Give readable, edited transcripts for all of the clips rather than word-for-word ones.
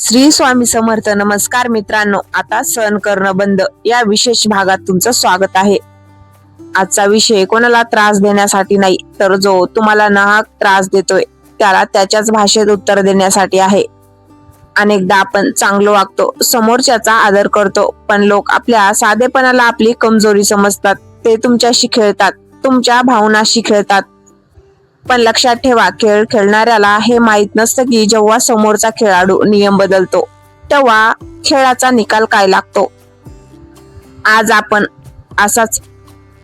श्री स्वामी समर्थ. नमस्कार मित्रांनो, आता सहन करणं बंद या विशेष भागात तुमचं स्वागत आहे. आजचा विषय कोणाला त्रास देण्यासाठी नाही, तर जो तुम्हाला नाहक त्रास देतोय त्याला त्याच्याच भाषेत उत्तर देण्यासाठी आहे. अनेकदा आपण चांगलं वागतो, समोरच्याचा आदर करतो, पण लोक आपल्या साधेपणाला आपली कमजोरी समजतात. ते तुमच्याशी खेळतात, तुमच्या भावनाशी खेळतात. पण लक्षात ठेवा, खेळ खेळणाऱ्याला हे माहित नसतं की जेव्हा समोरचा खेळाडू नियम बदलतो तेव्हा खेळाचा निकाल काय लागतो. आज आपण असाच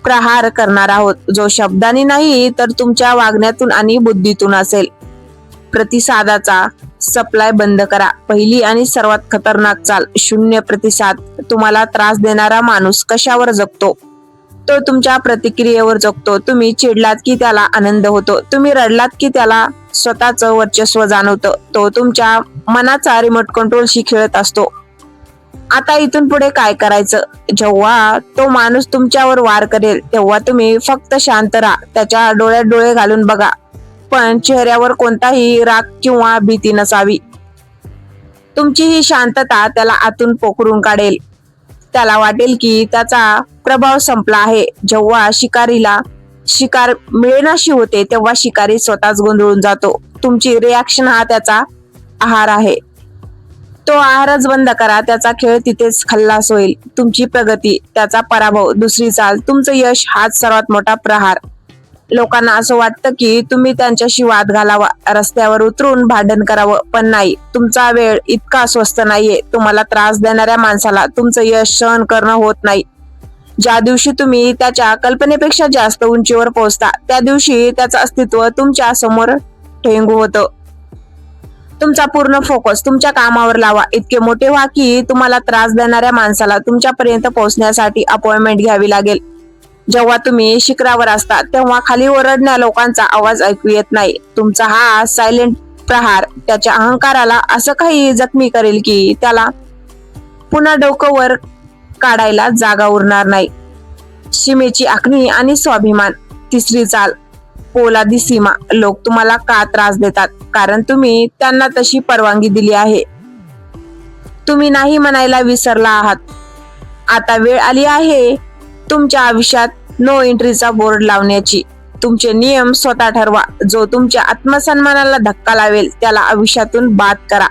प्रहार करणार आहोत, जो शब्दांनी नाही तर तुमच्या वागण्यातून आणि बुद्धीतून असेल. प्रतिसादाचा सप्लाय बंद करा. पहिली आणि सर्वात खतरनाक चाल, शून्य प्रतिसाद. तुम्हाला त्रास देणारा माणूस कशावर जगतो? तो तुमच्या प्रतिक्रियेवर जगतो. तुम्ही चिडलात की त्याला आनंद होतो, तुम्ही रडलात की त्याला स्वतःचं वर्चस्व जाणवतं. तो तुमच्या मनाचा रिमोट कंट्रोलशी खेळत असतो. आता इथून पुढे काय करायचं? जेव्हा तो माणूस तुमच्यावर वार करेल तेव्हा तुम्ही फक्त शांत राहा. त्याच्या डोळ्यात डोळे घालून बघा, पण चेहऱ्यावर कोणताही राग किंवा भीती नसावी. तुमची ही शांतता त्याला आतून पोखरून काढेल. त्याला वाटेल की त्याचा प्रभाव संपला आहे. जेव्हा शिकारीला शिकार मिळेनाशी होते तेव्हा शिकारी स्वतःच गोंधळून जातो. तुमची रिॲक्शन हा त्याचा आहार आहे. तो आहारच बंद करा. त्याचा खेळ तिथेच खल्लास होईल. तुमची प्रगती, त्याचा पराभव. दुसरी चाल, तुमचं यश हाच सर्वात मोठा प्रहार. लोकांना असं वाटतं की तुम्ही त्यांच्याशी वाद घालावा, रस्त्यावर उतरून भांडण करावं, पण नाही. तुमचा वेळ इतका स्वस्त नाहीये. तुम्हाला त्रास देणाऱ्या माणसाला तुमचं यश सहन करणं होत नाही. ज्या दिवशी तुम्ही त्याच्या कल्पनेपेक्षा जास्त उंचीवर पोहोचता त्या दिवशी त्याचं अस्तित्व तुमच्या समोर ठेंगू होतं. तुमचा पूर्ण फोकस तुमच्या कामावर लावा. इतके मोठे व्हा की तुम्हाला त्रास देणाऱ्या माणसाला तुमच्यापर्यंत पोहोचण्यासाठी अपॉइंटमेंट घ्यावी लागेल. जेव्हा तुम्ही शिखरावर असता तेव्हा खाली ओरडण्या लोकांचा आवाज ऐकू येत नाही. तुमचा हा सायलेंट प्रहार त्याच्या अहंकाराला असं काही जखमी करेल की त्याला पुन्हा डोकं वर काढायला जागा उरणार नाही. सीमेची आखणी आणि स्वाभिमान. तिसरी चाल, पोलादी सीमा. लोक तुम्हाला का त्रास देतात? कारण तुम्ही त्यांना तशी परवानगी दिली आहे. तुम्ही नाही म्हणायला विसरला आहात. आता वेळ आली आहे तुमच्या आयुष्यात नो एंट्रीचा बोर्ड लावण्याची. तुमचे नियम स्वतः ठरवा. जो तुमच्या आत्मसन्मानाला धक्का लावेल त्याला आयुष्यातून बाद करा.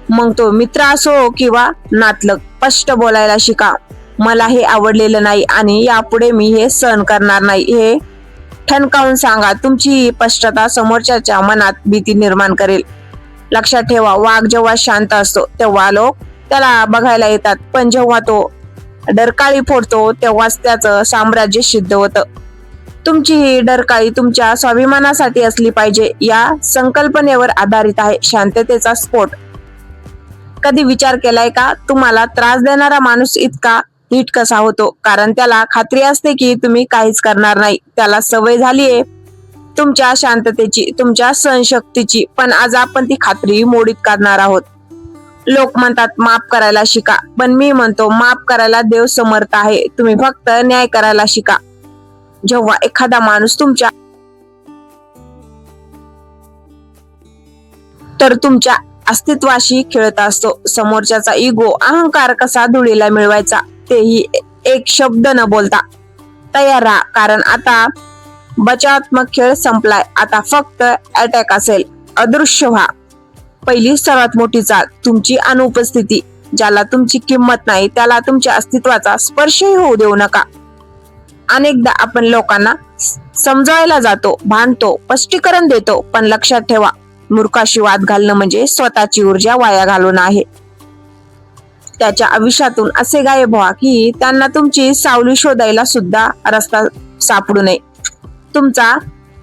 मग तो मित्र असो किंवा नातलग. स्पष्ट बोलायला शिका. मला हे आवडलेलं नाही आणि यापुढे मी हे सहन करणार नाही, हे ठणकावून सांगा. तुमची ही स्पष्टता समोरच्याच्या मनात भीती निर्माण करेल. लक्षात ठेवा, वाघ जेव्हा शांत असतो तेव्हा लोक त्याला बघायला येतात, पण जेव्हा तो डरकाळी फोडतो तेव्हाच त्याचं साम्राज्य सिद्ध होतं. तुमची ही डरकाळी तुमच्या स्वाभिमानासाठी असली पाहिजे, या संकल्पनेवर आधारित आहे शांततेचा स्फोट. कधी विचार केलाय का, तुम्हाला त्रास देणारा माणूस इतका हिट कसा होतो? कारण त्याला खात्री असते की तुम्ही काहीच करणार नाही. त्याला सवय झालीये तुमच्या शांततेची, तुमच्या सहनशक्तीची. पण आज आपण ती खात्री मोडीत काढणार आहोत. लोक म्हणतात माफ करायला शिका, पण मी म्हणतो माफ करायला देव समर्थ आहे. तुम्ही फक्त न्याय करायला शिका. जेव्हा एखादा माणूस तुमच्या अस्तित्वाशी खेळत असतो, समोरच्याचा इगो, अहंकार कसा धुळीला मिळवायचा तेही एक शब्द न बोलता तयार राहा. कारण आता बचावात्मक खेळ संपलाय. आता फक्त अटॅक असेल. अदृश्य व्हा. पहिली सर्वात मोठी चाल, तुमची अनुपस्थिती. ज्याला तुमची किंमत नाही त्याला तुमच्या अस्तित्वाचा स्पर्शही होऊ देऊ नका. अनेकदा आपण लोकांना समजावायला जातो, भांडतो, स्पष्टीकरण देतो, पण लक्षात ठेवा, मूर्खाशी वाद घालणं म्हणजे स्वतःची ऊर्जा वाया घालवणं आहे. त्याच्या आयुष्यातून असे गायब व्हा की त्यांना तुमची सावली शोधायला सुद्धा रस्ता सापडू नये. तुमचा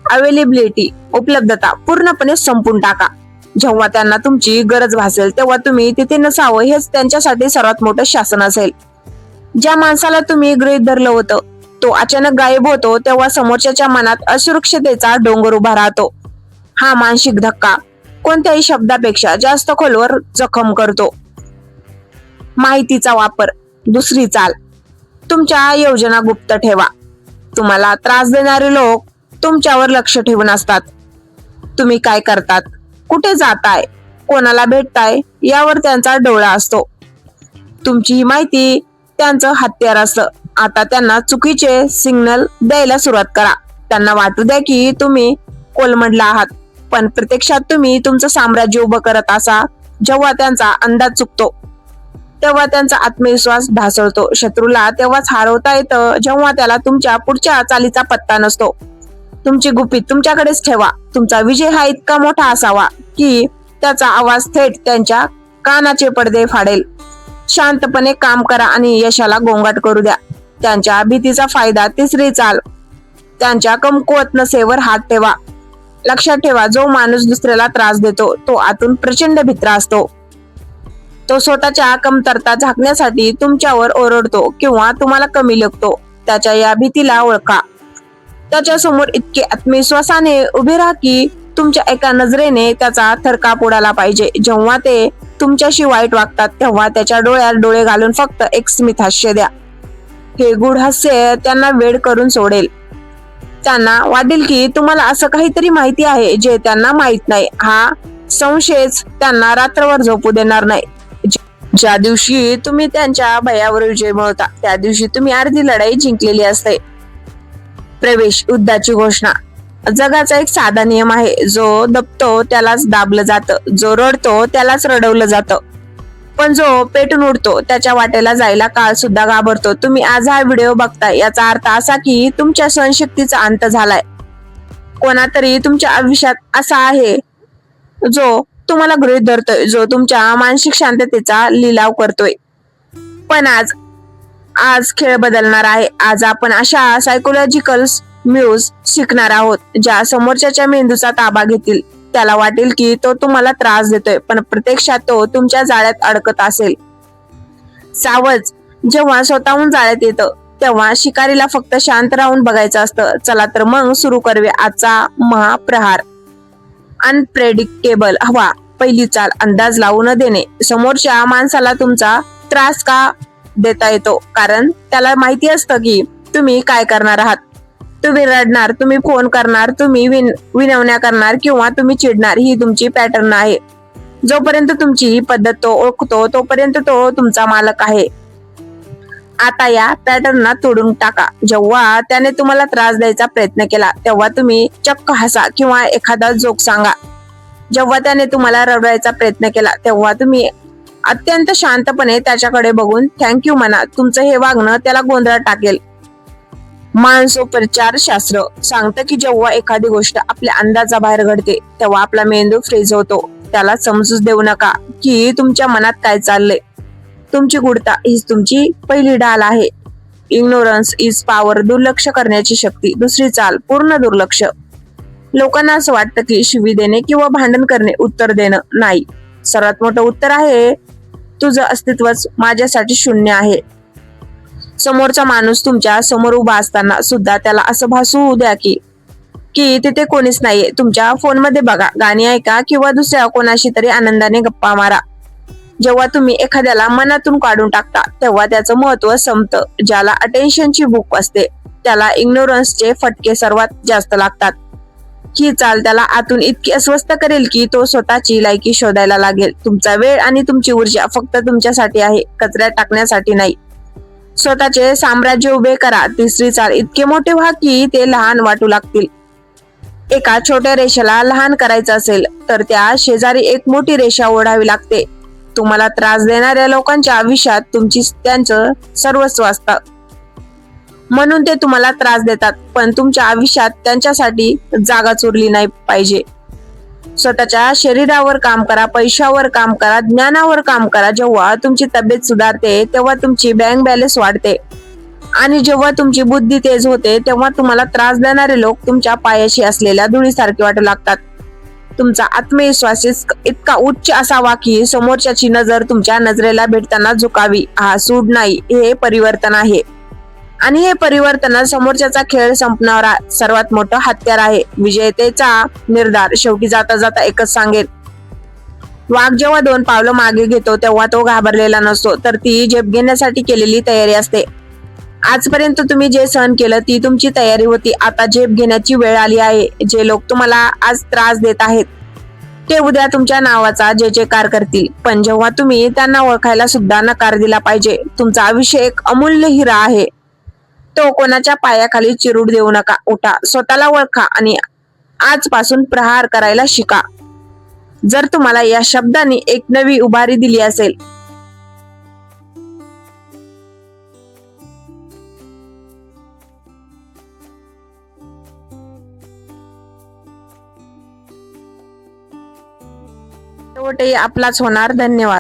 अवेलेबिलिटी, उपलब्धता पूर्णपणे संपून टाका. जेव्हा त्यांना तुमची गरज भासेल तेव्हा तुम्ही तिथे नसावं, हेच त्यांच्यासाठी सर्वात मोठं शासन असेल. ज्या माणसाला तुम्ही गृहीत धरलं होतं तो अचानक गायब होतो तेव्हा समोरच्याच्या मनात असुरक्षतेचा डोंगर उभा राहतो. हा मानसिक धक्का कोणत्याही शब्दापेक्षा जास्त खोलवर जखम करतो. माहितीचा वापर. दुसरी चाल, तुमच्या योजना गुप्त ठेवा. तुम्हाला त्रास देणारे लोक तुमच्यावर लक्ष ठेवून असतात. तुम्ही काय करतात, कुठे जाताय, कोणाला भेटताय यावर त्यांचा डोळा असतो. तुमची ही माहिती त्यांचं हत्यार असतं. आता त्यांना चुकीचे सिग्नल द्यायला सुरुवात करा. त्यांना वाटू द्या की तुम्ही कोलमडला आहात, पण प्रत्यक्षात तुम्ही तुमचं साम्राज्य उभं करत असा. जेव्हा त्यांचा अंदाज चुकतो तेव्हा त्यांचा आत्मविश्वास ढासळतो. शत्रूला तेव्हाच हरवता येतं जेव्हा त्याला तुमच्या पुढच्या चालीचा पत्ता नसतो. तुमची गुपित तुमच्याकडेच ठेवा. तुमचा विजय हा इतका मोठा असावा की त्याचा आवाज थेट त्यांच्या कानाचे पडदे फाडेल. शांतपणे काम करा आणि यशाला गोंगाट करू द्या. त्यांच्या भीतीचा फायदा. तिसरी चाल, त्यांच्या कमकुवत नसेवर हात ठेवा. लक्षात ठेवा, जो माणूस दुसऱ्याला त्रास देतो तो आतून प्रचंड भित्रा असतो. तो स्वतःच्या कमतरता झाकण्यासाठी तुमच्यावर ओरडतो किंवा तुम्हाला कमी लेखतो. त्याच्या या भीतीला ओळखा. त्याच्या समोर इतके आत्मविश्वासाने उभे राहा की तुमच्या एका नजरेने त्याचा थरकाप उडाला पाहिजे. जेव्हा ते तुमच्याशी वाईट वागतात तेव्हा त्याच्या डोळ्यात डोळे घालून फक्त एक स्मित हास्य द्या. हे गूढ हास्य त्यांना वेड करून सोडेल. त्यांना वाटेल की तुम्हाला असं काहीतरी माहिती आहे जे त्यांना माहित नाही. हा संशयच त्यांना रात्रभर झोपू देणार नाही. ज्या दिवशी तुम्ही त्यांच्या भयावर विजय मिळवता त्या दिवशी तुम्ही अर्धी लढाई जिंकलेली असते. प्रवेश, युद्धाची घोषणा. जगाचा एक साधा नियम आहे, जो दबतो त्यालाच दाबलं जातं, जो रडतो त्यालाच रडवलं जातं, पण जो पेटून उठतो त्याच्या वाटेला जायला काळ सुद्धा घाबरतो. तुम्ही आज हा व्हिडिओ बघताय याचा अर्थ असा की तुमच्या सहनशक्तीचा अंत झालाय. कोणातरी तुमच्या आयुष्यात असा आहे जो तुम्हाला गृहीत धरतोय, जो तुमच्या मानसिक शांततेचा लिलाव करतोय. पण आज खेळ बदलणार आहे. आज आपण अशा सायकोलॉजिकल म्यूज शिकणार आहोत ज्या समोरच्याच्या मेंदूचा ताबा घेतील. त्याला वाटेल की तो तुम्हाला त्रास देतोय, पण प्रत्यक्षात तो तुमच्या जाळ्यात अडकत असेल. सावज, जेव्हा स्वतःहून जाळ्यात येतं तेव्हा शिकारीला फक्त शांत राहून बघायचं असतं. चला तर मग सुरू करूया आजचा महाप्रहार. अनप्रेडिक्टेबल हवा. पहिली चाल, अंदाज लावू न देणे. समोरच्या माणसाला तुमचा त्रास का देता येतो? कारण त्याला माहिती असतं की तुम्ही काय करणार आहात. तुम्ही रडणार, तुम्ही फोन करणार, तुम्ही विनवण्या करणार किंवा तुम्ही चिडणार. ही तुमची पॅटर्न आहे. जोपर्यंत तुमची ही पद्धत तो ओळखतो तोपर्यंत तो तुमचा मालक आहे. आता या पॅटर्नला तोडून टाका. जेव्हा त्याने तुम्हाला त्रास द्यायचा प्रयत्न केला तेव्हा तुम्ही चक्क हसा किंवा एखादा जोक सांगा. जेव्हा त्याने तुम्हाला रडवायचा प्रयत्न केला तेव्हा तुम्ही अत्यंत शांतपणे त्याच्याकडे बघून थँक्यू म्हणा. तुमचं हे वागणं त्याला गोंधळात टाकेल. मानसोपचार शास्त्र सांगतं की जेव्हा एखादी गोष्ट आपल्या अंदाजाबाहेर घडते तेव्हा आपला मेंदू फ्रीज होतो. त्याला समजूच देऊ नका की तुमच्या मनात काय चाललंय. तुमची गूढता हीच तुमची पहिली ढाल आहे. Ignorance is power. दुर्लक्ष करण्याची शक्ती. दुसरी चाल, पूर्ण दुर्लक्ष. लोकांना असं वाटतं की शिवी देणे किंवा भांडण करणे उत्तर देणं नाही. सर्वात मोठं उत्तर आहे तुझं अस्तित्वच माझ्यासाठी शून्य आहे. समोरचा माणूस तुमच्या समोर उभा असताना सुद्धा त्याला असं भासू द्या की तिथे कोणीच नाहीये. तुमच्या फोनमध्ये बघा, गाणी ऐका किंवा दुसऱ्या कोणाशी तरी आनंदाने गप्पा मारा. जेव्हा तुम्ही एखाद्याला मनातून काढून टाकता तेव्हा त्याचं महत्व संपतं. ज्याला अटेन्शनची भूक असते त्याला इग्नोरन्सचे फटके सर्वात जास्त लागतात. ही चाल त्याला आतून इतकी अस्वस्थ करेल की तो स्वतःची लायकी शोधायला लागेल. तुमचा वेळ आणि तुमची ऊर्जा फक्त तुमच्यासाठी आहे, कचऱ्यात टाकण्यासाठी नाही. स्वतःचे साम्राज्य उभे करा. तिसरी चाल, इतके मोठे व्हा की ते लहान वाटू लागतील. एका छोट्या रेषेला लहान करायचं असेल तर त्या शेजारी एक मोठी रेषा ओढावी लागते. तुम्हाला त्रास देणाऱ्या लोकांच्या आयुष्यात त्यांचं सर्वस्व असतं, म्हणून ते तुम्हाला त्रास देतात, पण तुमच्या आयुष्यात त्यांच्यासाठी जागाच उरली नाही पाहिजे. स्वतःच्या शरीरावर काम करा, पैशावर काम करा, ज्ञानावर काम करा. जेव्हा तुमची तब्येत सुधारते तेव्हा तुमची बँक बॅलन्स वाढते आणि जेव्हा तुमची बुद्धी तेज होते तेव्हा तुम्हाला त्रास देणारे लोक तुमच्या पायाशी असलेल्या धुळीसारखे वाटू लागतात. तुमचा आत्मविश्वास इतका उच्च असावा की समोरच्याची नजर तुमच्या नजरेला भेटताना झुकावी. हा सूड नाही, हे परिवर्तन आहे. आणि हे परिवर्तन समोरच्याचा खेळ संपणारा सर्वात मोठं हत्यार आहे. विजयतेचा निर्धार. शेवटी जाता जाता एकच सांगेन, वाघ जेव्हा 2 पावलं मागे घेतो तेव्हा तो घाबरलेला नसतो, तर ती झेप घेण्यासाठी केलेली तयारी असते. आजपर्यंत तुम्ही जे सहन केलं ती तुमची तयारी होती. आता झेप घेण्याची वेळ आली आहे. जे लोक तुम्हाला आज त्रास देत आहेत ते उद्या तुमच्या नावाचा जय जयकार करतील, पण जेव्हा तुम्ही त्यांना ओळखायला सुद्धा नकार दिला पाहिजे. तुमचा आयुष्य एक अमूल्य हिरा आहे, तो कोणाच्या पायाखाली चिरूड देऊ नका. उठा, स्वतःला ओळखा आणि आजपासून प्रहार करायला शिका. जर तुम्हाला या शब्दांनी एक नवी उभारी दिली असेल शेवटही आपलाच होणार. धन्यवाद.